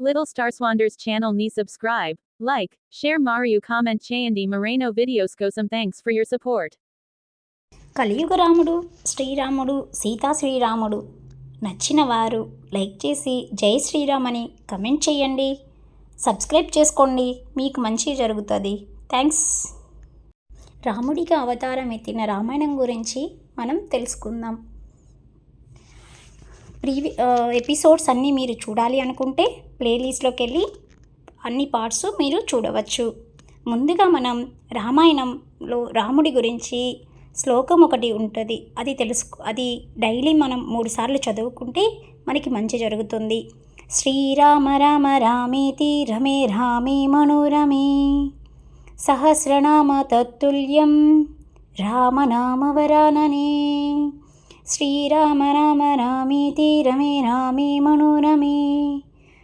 Little Star Swanders channel ni subscribe, like, share Mario comment చేయండి Moreno videos కోసం thanks for your support. కలియుగ రాముడు శ్రీరాముడు సీతా శ్రీరాముడు నచ్చిన వారు లైక్ చేసి జై శ్రీరామ్ అని కమెంట్ చేయండి. సబ్స్క్రైబ్ చేసుకోండి, మీకు మంచి జరుగుతుంది. థ్యాంక్స్. రాముడిగా అవతారం ఎత్తిన రామాయణం గురించి మనం తెలుసుకుందాం. ఎపిసోడ్స్ అన్నీ మీరు చూడాలి అనుకుంటే ప్లేలిస్ట్లోకి వెళ్ళి అన్ని పార్ట్స్ మీరు చూడవచ్చు. ముందుగా మనం రామాయణంలో రాముడి గురించి శ్లోకం ఒకటి ఉంటుంది, అది డైలీ మనం 3 సార్లు చదువుకుంటే మనకి మంచి జరుగుతుంది. శ్రీరామ రామ రామేతి రమే రామే మనోరమే సహస్రనామ తత్తుల్యం రామనామవరాననే. శ్రీరామ రామ రామేతి రమే రామే మనోరమే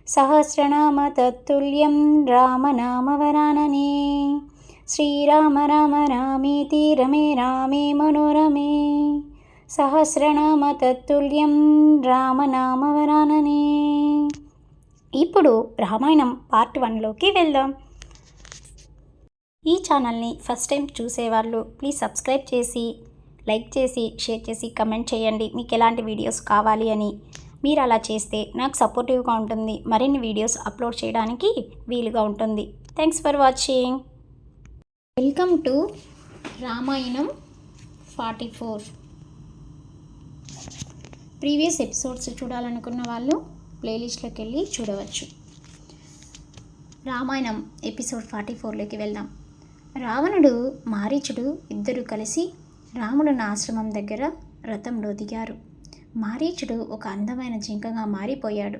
సహస్రనామ తత్తుల్యం రామనామవరాననే. శ్రీరామ రామ రామేతి రమే రామే మనోరమే సహస్రనామ తత్తుల్యం రామనామవరాననే. ఇప్పుడు రామాయణం పార్ట్ 1లోకి వెళ్దాం. ఈ ఛానల్ని ఫస్ట్ టైం చూసేవాళ్ళు ప్లీజ్ సబ్స్క్రైబ్ చేసి లైక్ చేసి షేర్ చేసి కమెంట్ చేయండి మీకు ఎలాంటి వీడియోస్ కావాలి అని. మీరు అలా చేస్తే నాకు సపోర్టివ్గా ఉంటుంది, మరిన్ని వీడియోస్ అప్లోడ్ చేయడానికి వీలుగా ఉంటుంది. Thanks for watching. Welcome to Ramayanam 44. Previous episodes చూడాలనుకున్న వాళ్ళు ప్లేలిస్ట్లోకి వెళ్ళి చూడవచ్చు. రామాయణం ఎపిసోడ్ 44లోకి వెళ్దాం. రావణుడు మారీచుడు ఇద్దరు కలిసి రాముడున్న ఆశ్రమం దగ్గర రథంలో దిగారు. మారీచుడు ఒక అందమైన జింకగా మారిపోయాడు.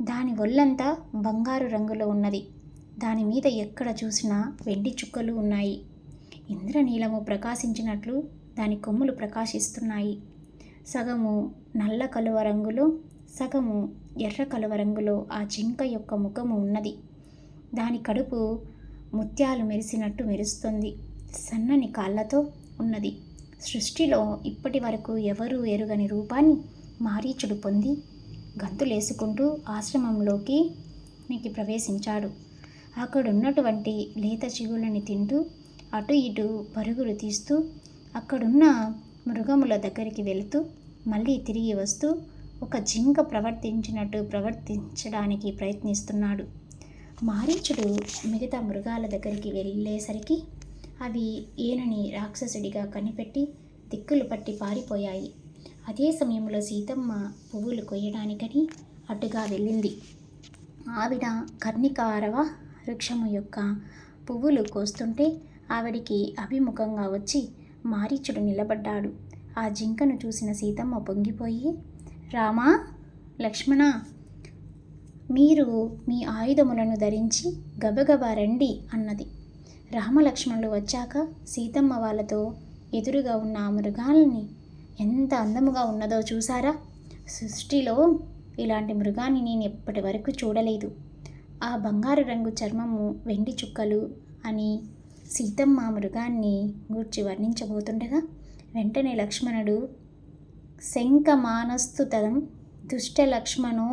దాని ఒళ్ళంతా బంగారు రంగులో ఉన్నది. దాని మీద ఎక్కడ చూసినా వెండి చుక్కలు ఉన్నాయి. ఇంద్రనీలము ప్రకాశించినట్లు దాని కొమ్ములు ప్రకాశిస్తున్నాయి. సగము నల్ల కలువ రంగులో, సగము ఎర్ర కలువ రంగులో ఆ జింక యొక్క ముఖము ఉన్నది. దాని కడుపు ముత్యాలు మెరిసినట్టు మెరుస్తుంది. సన్నని కాళ్ళతో ఉన్నది. సృష్టిలో ఇప్పటి వరకు ఎవరూ ఎరుగని రూపాన్ని మారీచుడు పొంది గంతులేసుకుంటూ ఆశ్రమంలోకి ప్రవేశించాడు. అక్కడున్నటువంటి లేత చిగుళ్ళని తింటూ అటు ఇటు పరుగులు తీస్తూ అక్కడున్న మృగముల దగ్గరికి వెళుతూ మళ్ళీ తిరిగి వస్తూ ఒక జింక ప్రవర్తించినట్టు ప్రవర్తించడానికి ప్రయత్నిస్తున్నాడు. మారీచుడు మిగతా మృగాల దగ్గరికి వెళ్ళేసరికి అవి ఈయనని రాక్షసుడిగా కనిపెట్టి దిక్కులు పట్టి పారిపోయాయి. అదే సమయంలో సీతమ్మ పువ్వులు కొయ్యడానికని అటుగా వెళ్ళింది. ఆవిడ కర్ణికారవ వృక్షము యొక్క పువ్వులు కోస్తుంటే ఆవిడికి అభిముఖంగా వచ్చి మారీచుడు నిలబడ్డాడు. ఆ జింకను చూసిన సీతమ్మ పొంగిపోయి, రామా లక్ష్మణ, మీరు మీ ఆయుధములను ధరించి గబగబా రండి అన్నది. రామలక్ష్మణులు వచ్చాక సీతమ్మ వాళ్ళతో ఎదురుగా ఉన్న ఆ మృగాల్ని ఎంత అందముగా ఉన్నదో చూసారా? సృష్టిలో ఇలాంటి మృగాన్ని నేను ఎప్పటి వరకు చూడలేదు. ఆ బంగారు రంగు చర్మము వెండి చుక్కలు అని సీతమ్మ మృగాన్ని గూర్చి వర్ణించబోతుండగా వెంటనే లక్ష్మణుడు శంఖమానస్తుతం దుష్టలక్ష్మణో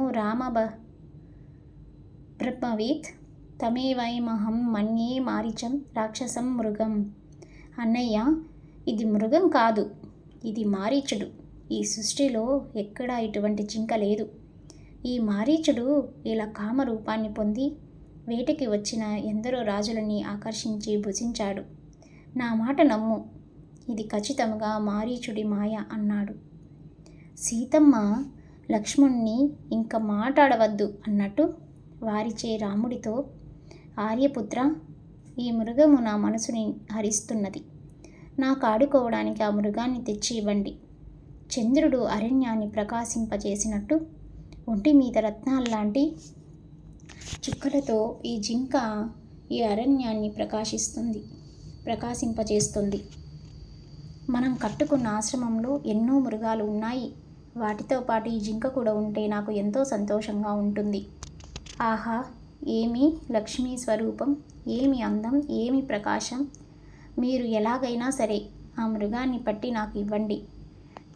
బ్రహ్మవీత్ తమేవైమహం మన్యే మారీచం రాక్షసం మృగం. అన్నయ్య, ఇది మృగం కాదు, ఇది మారీచుడు. ఈ సృష్టిలో ఎక్కడా ఇటువంటి జింక లేదు. ఈ మారీచుడు ఇలా కామరూపాన్ని పొంది వేటకి వచ్చిన ఎందరో రాజులని ఆకర్షించి భుజించాడు. నా మాట నమ్ము, ఇది ఖచ్చితంగా మారీచుడి మాయ అన్నాడు. సీతమ్మ లక్ష్మణ్ణి ఇంక మాట్లాడవద్దు అన్నట్టు వారిచే రాముడితో, ఆర్యపుత్ర, ఈ మృగము నా మనసుని హరిస్తున్నది. నాకు ఆడుకోవడానికి ఆ మృగాన్ని తెచ్చి ఇవ్వండి. చంద్రుడు అరణ్యాన్ని ప్రకాశింపజేసినట్టు ఒంటి మీద రత్నాల్లాంటి చుక్కలతో ఈ జింక ఈ అరణ్యాన్ని ప్రకాశింపజేస్తుంది. మనం కట్టుకున్న ఆశ్రమంలో ఎన్నో మృగాలు ఉన్నాయి. వాటితో పాటు ఈ జింక కూడా ఉంటే నాకు ఎంతో సంతోషంగా ఉంటుంది. ఆహా, ఏమి లక్ష్మీ స్వరూపం, ఏమి అందం, ఏమి ప్రకాశం. మీరు ఎలాగైనా సరే ఆ మృగాన్ని పట్టి నాకు ఇవ్వండి.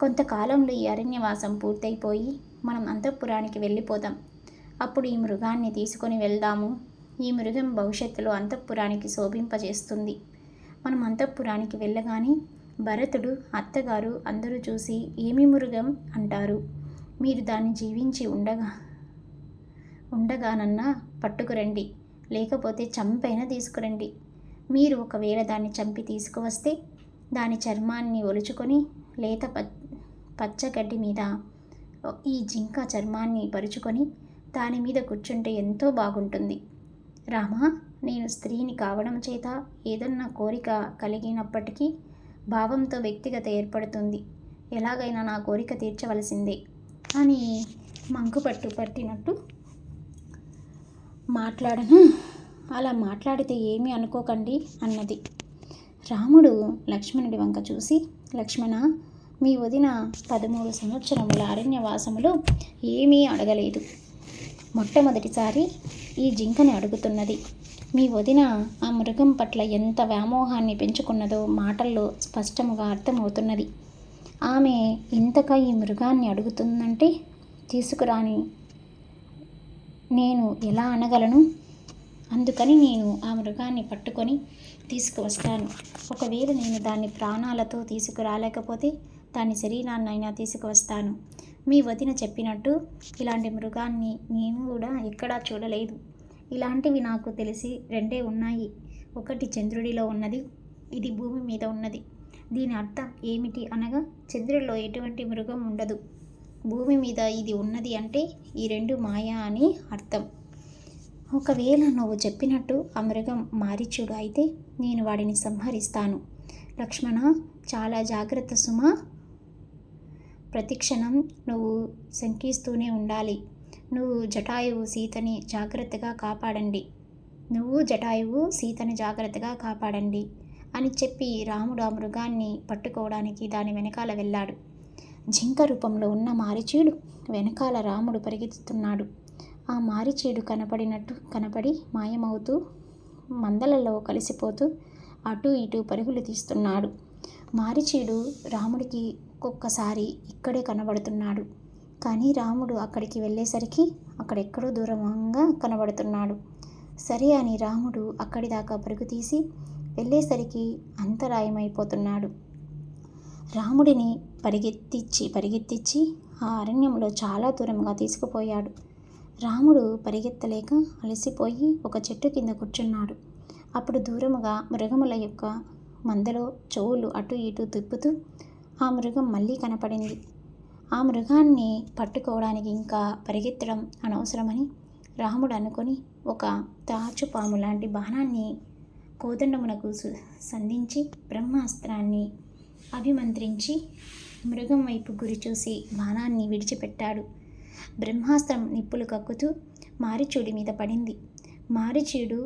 కొంతకాలంలో ఈ అరణ్యవాసం పూర్తయిపోయి మనం అంతఃపురానికి వెళ్ళిపోదాం. అప్పుడు ఈ మృగాన్ని తీసుకొని వెళ్దాము. ఈ మృగం భవిష్యత్తులో అంతఃపురానికి శోభింపజేస్తుంది. మనం అంతఃపురానికి వెళ్ళగానే భరతుడు, అత్తగారు అందరూ చూసి ఏమి మృగం అంటారు. మీరు దాన్ని జీవించి ఉండగానన్నా పట్టుకురండి, లేకపోతే చంపైనా తీసుకురండి. మీరు ఒకవేళ దాన్ని చంపి తీసుకువస్తే దాని చర్మాన్ని ఒలుచుకొని లేత పచ్చగడ్డి మీద ఈ జింక చర్మాన్ని పరుచుకొని దాని మీద కూర్చుంటే ఎంతో బాగుంటుంది. రామా, నేను స్త్రీని కావడం చేత ఏదన్నా కోరిక కలిగినప్పటికీ భావంతో వ్యక్తిగత ఏర్పడుతుంది. ఎలాగైనా నా కోరిక తీర్చవలసిందే అని మంకుపట్టు పట్టినట్టు మాట్లాడను. అలా మాట్లాడితే ఏమీ అనుకోకండి అన్నది. రాముడు లక్ష్మణుడి వంక చూసి, లక్ష్మణ, మీ వదిన 13 సంవత్సరముల అరణ్యవాసములో ఏమీ అడగలేదు. మొట్టమొదటిసారి ఈ జింకని అడుగుతున్నది. మీ వదిన ఆ మృగం పట్ల ఎంత వ్యామోహాన్ని పెంచుకున్నదో మాటల్లో స్పష్టముగా అర్థమవుతున్నది. ఆమె ఇంతగా ఈ మృగాన్ని అడుగుతుందంటే తీసుకురాని నేను ఎలా అనగలను? అందుకని నేను ఆ మృగాన్ని పట్టుకొని తీసుకువస్తాను. ఒకవేళ నేను దాన్ని ప్రాణాలతో తీసుకురాలేకపోతే దాని శరీరాన్నైనా తీసుకువస్తాను. మీ వదిన చెప్పినట్టు ఇలాంటి మృగాన్ని నేను కూడా ఎక్కడా చూడలేదు. ఇలాంటివి నాకు తెలిసి 2 ఉన్నాయి. ఒకటి చంద్రుడిలో ఉన్నది, ఇది భూమి మీద ఉన్నది. దీని అర్థం ఏమిటి అనగా, చంద్రుడిలో ఎటువంటి మృగం ఉండదు, భూమి మీద ఇది ఉన్నది అంటే ఈ 2 మాయా అని అర్థం. ఒకవేళ నువ్వు చెప్పినట్టు ఆ మృగం మారీచుడు అయితే నేను వాడిని సంహరిస్తాను. లక్ష్మణ, చాలా జాగ్రత్త సుమా. ప్రతిక్షణం నువ్వు శంకిస్తూనే ఉండాలి. నువ్వు జటాయువు సీతని జాగ్రత్తగా కాపాడండి అని చెప్పి రాముడు ఆ మృగాన్ని పట్టుకోవడానికి దాని వెనకాల వెళ్ళాడు. జింక రూపంలో ఉన్న మారీచుడు వెనకాల రాముడు పరిగెత్తుతున్నాడు. ఆ మారీచుడు కనపడి మాయమవుతూ మందలలో కలిసిపోతూ అటు ఇటు పరుగులు తీస్తున్నాడు. మారీచుడు రాముడికి ఒక్కొక్కసారి ఇక్కడే కనబడుతున్నాడు. కానీ రాముడు అక్కడికి వెళ్ళేసరికి అక్కడెక్కడో దూరంగా కనబడుతున్నాడు. సరే అని రాముడు అక్కడి దాకా పరుగు తీసి వెళ్ళేసరికి అంతరాయమైపోతున్నాడు. రాముడిని పరిగెత్తించి ఆ అరణ్యంలో చాలా దూరంగా తీసుకుపోయాడు. రాముడు పరిగెత్తలేక అలసిపోయి ఒక చెట్టు కింద కూర్చున్నాడు. అప్పుడు దూరముగా మృగముల యొక్క మందలో చెవులు అటు ఇటు తిప్పుతూ ఆ మృగం మళ్ళీ కనపడింది. ఆ మృగాన్ని పట్టుకోవడానికి ఇంకా పరిగెత్తడం అనవసరమని రాముడు అనుకొని ఒక తాచుపాము లాంటి బాణాన్ని కోదండమునకు సంధించి బ్రహ్మాస్త్రాన్ని అభిమంత్రించి మృగం వైపు గురి చూసి బాణాన్ని విడిచిపెట్టాడు. బ్రహ్మాస్త్రం నిప్పులు కక్కుతూ మారీచుడి మీద పడింది. మారీచుడు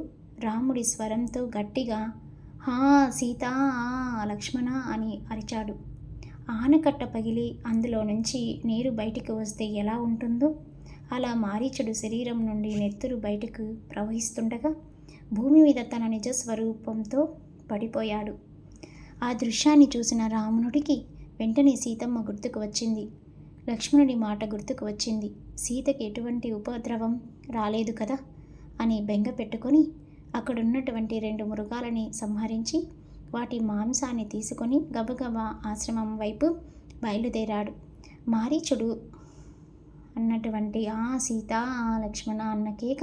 రాముడి స్వరంతో గట్టిగా హా సీత, లక్ష్మణ అని అరిచాడు. ఆనకట్ట పగిలి అందులో నుంచి నీరు బయటికి వస్తే ఎలా ఉంటుందో అలా మారీచుడు శరీరం నుండి నెత్తురు బయటకు ప్రవహిస్తుండగా భూమి మీద తన నిజ స్వరూపంతో పడిపోయాడు. ఆ దృశ్యాన్ని చూసిన రామునుడికి వెంటనే సీతమ్మ గుర్తుకు వచ్చింది. లక్ష్మణుడి మాట గుర్తుకు వచ్చింది. సీతకి ఎటువంటి ఉపద్రవం రాలేదు కదా అని బెంగ పెట్టుకొని అక్కడున్నటువంటి 2 మృగాలని సంహరించి వాటి మాంసాన్ని తీసుకొని గబగబా ఆశ్రమం వైపు బయలుదేరాడు. మారీచుడు అన్నటువంటి ఆ సీత, లక్ష్మణ అన్న కేక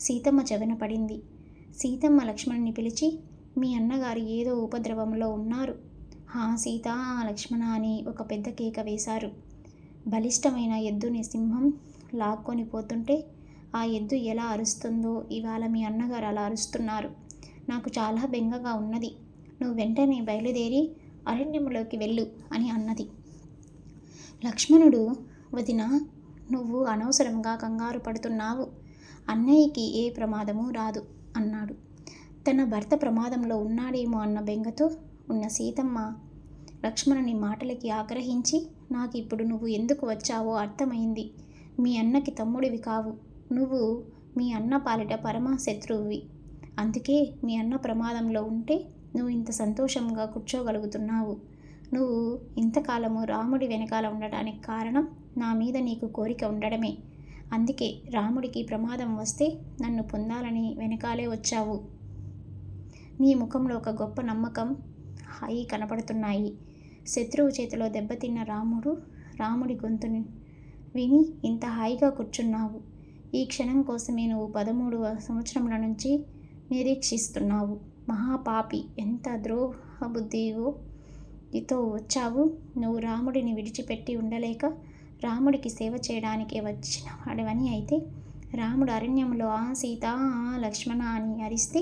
సీతమ్మ చెవిన పడింది. సీతమ్మ లక్ష్మణుని పిలిచి, మీ అన్నగారు ఏదో ఉపద్రవంలో ఉన్నారు, హా సీత, లక్ష్మణ అని ఒక పెద్ద కేక వేశారు. బలిష్టమైన ఎద్దుని సింహం లాక్కొని పోతుంటే ఆ ఎద్దు ఎలా అరుస్తుందో ఇవాళ మీ అన్నగారు అలా అరుస్తున్నారు. నాకు చాలా బెంగగా ఉన్నది. నువ్వు వెంటనే బయలుదేరి అరణ్యంలోకి వెళ్ళు అని అన్నది. లక్ష్మణుడు, వదిన, నువ్వు అనవసరంగా కంగారు పడుతున్నావు. అన్నయ్యకి ఏ ప్రమాదము రాదు అన్నాడు. తన భర్త ప్రమాదంలో ఉన్నాడేమో అన్న బెంగతో ఉన్న సీతమ్మ లక్ష్మణుని మాటలకి ఆగ్రహించి, నాకు ఇప్పుడు నువ్వు ఎందుకు వచ్చావో అర్థమైంది. మీ అన్నకి తమ్ముడివి కావు. నువ్వు మీ అన్న పాలిట పరమ శత్రువువి. అందుకే మీ అన్న ప్రమాదంలో ఉంటే నువ్వు ఇంత సంతోషంగా కూర్చోగలుగుతున్నావు. నువ్వు ఇంతకాలము రాముడి వెనకాల ఉండటానికి కారణం నా మీద నీకు కోరిక ఉండడమే. అందుకే రాముడికి ప్రమాదం వస్తే నన్ను పొందాలని వెనకాలే వచ్చావు. నీ ముఖంలో ఒక గొప్ప నమ్మకం, హాయి కనపడుతున్నాయి. శత్రువు చేతిలో దెబ్బతిన్న రాముడి గొంతుని విని ఇంత హాయిగా కూర్చున్నావు. ఈ క్షణం కోసమే నువ్వు 13 సంవత్సరముల నుంచి నిరీక్షిస్తున్నావు. మహాపాపి, ఎంత ద్రోహబుద్ధివో ఇతో వచ్చావు. నువ్వు రాముడిని విడిచిపెట్టి ఉండలేక రాముడికి సేవ చేయడానికే వచ్చిన వాడివని అయితే రాముడు అరణ్యంలో ఆ సీత ఆ లక్ష్మణ అని అరిస్తే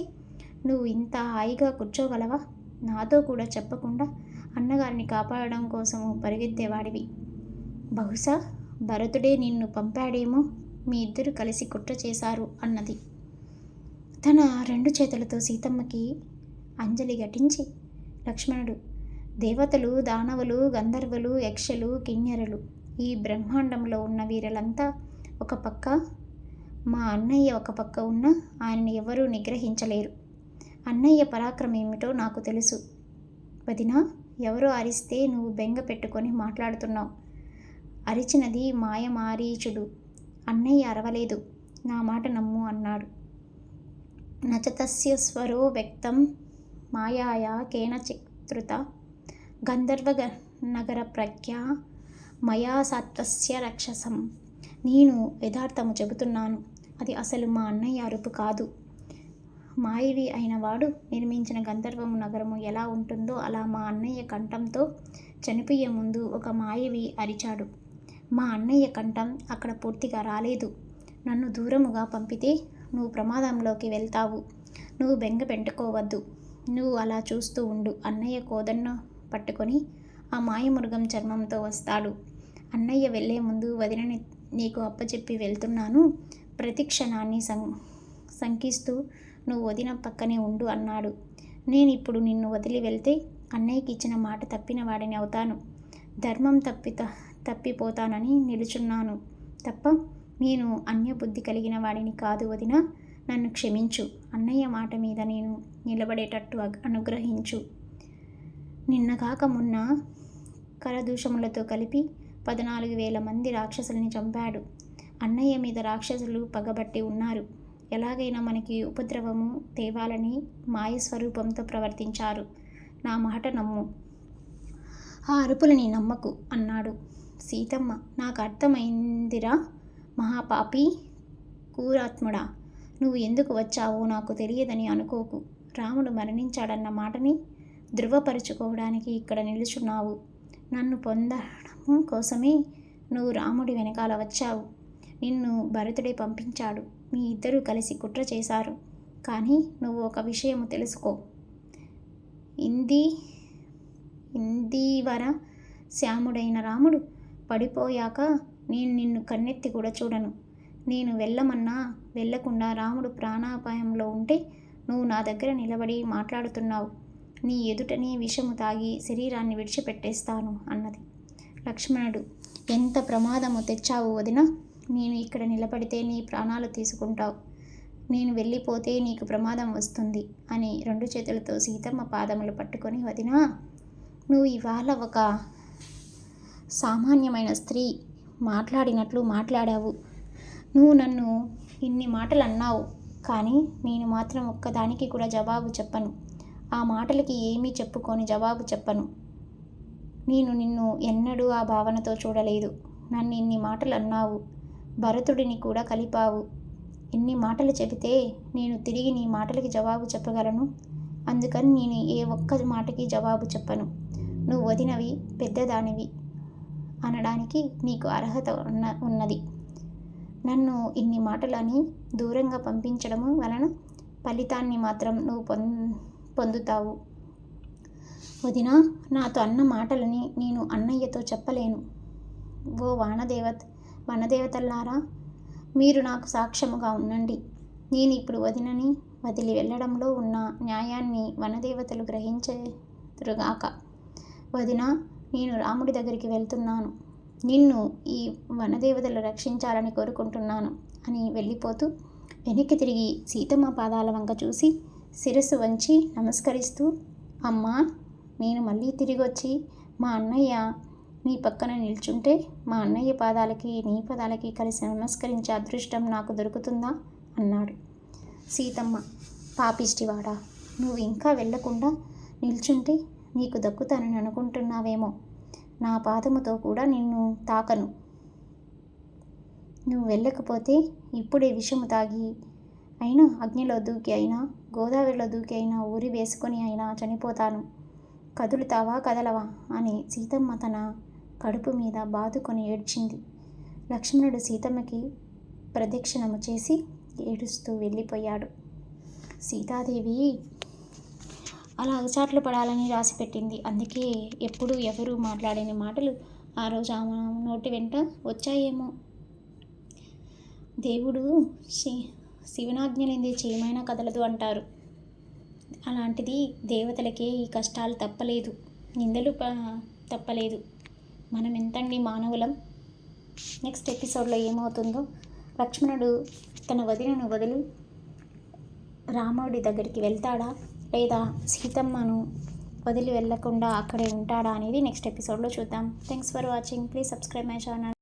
నువ్వు ఇంత హాయిగా కూర్చోగలవా? నాతో కూడా చెప్పకుండా అన్నగారిని కాపాడడం కోసము పరిగెత్తేవాడివి. బహుశా భరతుడే నిన్ను పంపాడేమో. మీ ఇద్దరు కలిసి కుట్ర చేశారు అన్నది. తన 2 చేతులతో సీతమ్మకి అంజలి ఘటించి లక్ష్మణుడు, దేవతలు, దానవులు, గంధర్వులు, యక్షులు, కిన్నెరలు, ఈ బ్రహ్మాండంలో ఉన్న వీరులంతా ఒక పక్క, మా అన్నయ్య ఒక పక్క ఉన్న ఆయనని ఎవరూ నిగ్రహించలేరు. అన్నయ్య పరాక్రమం ఏమిటో నాకు తెలుసు. వదినా, ఎవరో అరిస్తే నువ్వు బెంగ పెట్టుకొని మాట్లాడుతున్నావు. అరిచినది మాయమారీచుడు. అన్నయ్య అరవలేదు. నా మాట నమ్ము అన్నాడు. నచతస్య స్వరో వ్యక్తం మాయాయా కేనచిత్రుత గంధర్వ నగర ప్రఖ్యా మయా సత్వస్య రక్షసం. నేను యథార్థము చెబుతున్నాను. అది అసలు మా అన్నయ్య అరుపు కాదు. మాయవి అయిన వాడు నిర్మించిన గంధర్వము నగరము ఎలా ఉంటుందో అలా మా అన్నయ్య కంఠంతో చనిపోయే ముందు ఒక మాయవి అరిచాడు. మా అన్నయ్య కంఠం అక్కడ పూర్తిగా రాలేదు. నన్ను దూరముగా పంపితే నువ్వు ప్రమాదంలోకి వెళ్తావు. నువ్వు బెంగ పెట్టుకోవద్దు. నువ్వు అలా చూస్తూ ఉండు. అన్నయ్య కోదన్ను పట్టుకొని ఆ మాయమృగం చర్మంతో వస్తాడు. అన్నయ్య వెళ్లే ముందు వదినని నీకు అప్పచెప్పి వెళ్తున్నాను. ప్రతి క్షణాన్ని శంకిస్తూ నువ్వు వదిన పక్కనే ఉండు అన్నాడు. నేను ఇప్పుడు నిన్ను వదిలి వెళ్తే అన్నయ్యకి ఇచ్చిన మాట తప్పిన వాడిని అవుతాను. ధర్మం తప్పిపోతానని నిలుచున్నాను తప్ప నేను అన్యబుద్ధి కలిగిన వాడిని కాదు. వదిన, నన్ను క్షమించు. అన్నయ్య మాట మీద నేను నిలబడేటట్టు అనుగ్రహించు. నిన్నగాక మొన్న కరదూషములతో కలిపి 14,000 మంది రాక్షసుల్ని చంపాడు. అన్నయ్య మీద రాక్షసులు పగబట్టి ఉన్నారు. ఎలాగైనా మనకి ఉపద్రవము తేవాలని మాయ స్వరూపంతో ప్రవర్తించారు. నా మాట నమ్ము. ఆ అరుపులని నమ్మకు అన్నాడు. సీతమ్మ, నాకు అర్థమైందిరా మహాపాపి, కూరాత్ముడా. నువ్వు ఎందుకు వచ్చావో నాకు తెలియదని అనుకోకు. రాముడు మరణించాడన్న మాటని ధృవపరుచుకోవడానికి ఇక్కడ నిలుచున్నావు. నన్ను పొందడం కోసమే నువ్వు రాముడి వెనకాల వచ్చావు. నిన్ను భరతుడే పంపించాడు. మీ ఇద్దరూ కలిసి కుట్ర చేశారు. కానీ నువ్వు ఒక విషయము తెలుసుకో. ఇందీవర శ్యాముడైన రాముడు పడిపోయాక నేను నిన్ను కన్నెత్తి కూడా చూడను. నేను వెళ్ళమన్నా వెళ్ళకుండా రాముడు ప్రాణాపాయంలో ఉంటే నువ్వు నా దగ్గర నిలబడి మాట్లాడుతున్నావు. నీ ఎదుటనే విషము తాగి శరీరాన్ని విడిచిపెట్టేస్తాను అన్నది. లక్ష్మణుడు, ఎంత ప్రమాదము తెచ్చావు వదిన. నేను ఇక్కడ నిలబడితే నీ ప్రాణాలు తీసుకుంటావు. నేను వెళ్ళిపోతే నీకు ప్రమాదం వస్తుంది అని 2 చేతులతో సీతమ్మ పాదములు పట్టుకొని, వదినా, నువ్వు ఇవాళ ఒక సామాన్యమైన స్త్రీ మాట్లాడినట్లు మాట్లాడావు. నువ్వు నన్ను ఇన్ని మాటలు అన్నావు. కానీ నేను మాత్రం ఒక్కదానికి కూడా జవాబు చెప్పను. ఆ మాటలకి ఏమీ చెప్పుకొని జవాబు చెప్పను. నేను నిన్ను ఎన్నడూ ఆ భావనతో చూడలేదు. నన్ను ఇన్ని మాటలు అన్నావు. భరతుడిని కూడా కలిపావు. ఇన్ని మాటలు చెబితే నేను తిరిగి నీ మాటలకి జవాబు చెప్పగలను. అందుకని నేను ఏ ఒక్క మాటకి జవాబు చెప్పను. నువ్వు వదినవి, పెద్దదానివి అనడానికి నీకు అర్హత ఉన్నది. నన్ను ఇన్ని మాటలని దూరంగా పంపించడము వలన ఫలితాన్ని మాత్రం నువ్వు పొందుతావు. వదినా, నాతో అన్న మాటలని నేను అన్నయ్యతో చెప్పలేను. ఓ వనదేవతల్లారా, మీరు నాకు సాక్ష్యముగా ఉండండి. నేను ఇప్పుడు వదినని వదిలి వెళ్ళడంలో ఉన్న న్యాయాన్ని వనదేవతలు గ్రహించరుగాక. వదినా, నేను రాముడి దగ్గరికి వెళ్తున్నాను. నిన్ను ఈ వనదేవతలు రక్షించాలని కోరుకుంటున్నాను అని వెళ్ళిపోతూ వెనక్కి తిరిగి సీతమ్మ పాదాల వంక చూసి శిరస్సు వంచి నమస్కరిస్తూ, అమ్మా, నేను మళ్ళీ తిరిగి వచ్చి మా అన్నయ్య నీ పక్కన నిల్చుంటే మా అన్నయ్య పాదాలకి నీ పాదాలకి కలిసి నమస్కరించే అదృష్టం నాకు దొరుకుతుందా అన్నాడు. సీతమ్మ, పాపిష్టివాడా, నువ్వు ఇంకా వెళ్ళకుండా నిల్చుంటే నీకు దక్కుతానని అనుకుంటున్నావేమో. నా పాదముతో కూడా నిన్ను తాకను. నువ్వు వెళ్ళకపోతే ఇప్పుడే విషము తాగి అయినా, అగ్నిలో దూకి అయినా, గోదావరిలో దూకి అయినా, ఊరి వేసుకొని అయినా చనిపోతాను. కదులుతావా కదలవా అని సీతమ్మ తన కడుపు మీద బాదుకొని ఏడ్చింది. లక్ష్మణుడు సీతమ్మకి ప్రదక్షిణము చేసి ఏడుస్తూ వెళ్ళిపోయాడు. సీతాదేవి అలా అగచాట్లు పడాలని రాసిపెట్టింది. అందుకే ఎప్పుడు ఎవరు మాట్లాడని మాటలు ఆ రోజు ఆమె నోటి వెంట వచ్చాయేమో. దేవుడు శివనాజ్ఞ లేనిదే చేయమైనా కదలదు అంటారు. అలాంటిది దేవతలకే ఈ కష్టాలు తప్పలేదు, నిందలు తప్పలేదు. మనం ఎంతండి మానవులం. నెక్స్ట్ ఎపిసోడ్లో ఏమవుతుందో, లక్ష్మణుడు తన వదినను వదిలి రాముడి దగ్గరికి వెళ్తాడా లేదా సీతమ్మను వదిలి వెళ్ళకుండా అక్కడే ఉంటాడా అనేది నెక్స్ట్ ఎపిసోడ్లో చూద్దాం. Thanks for watching. Please subscribe my channel.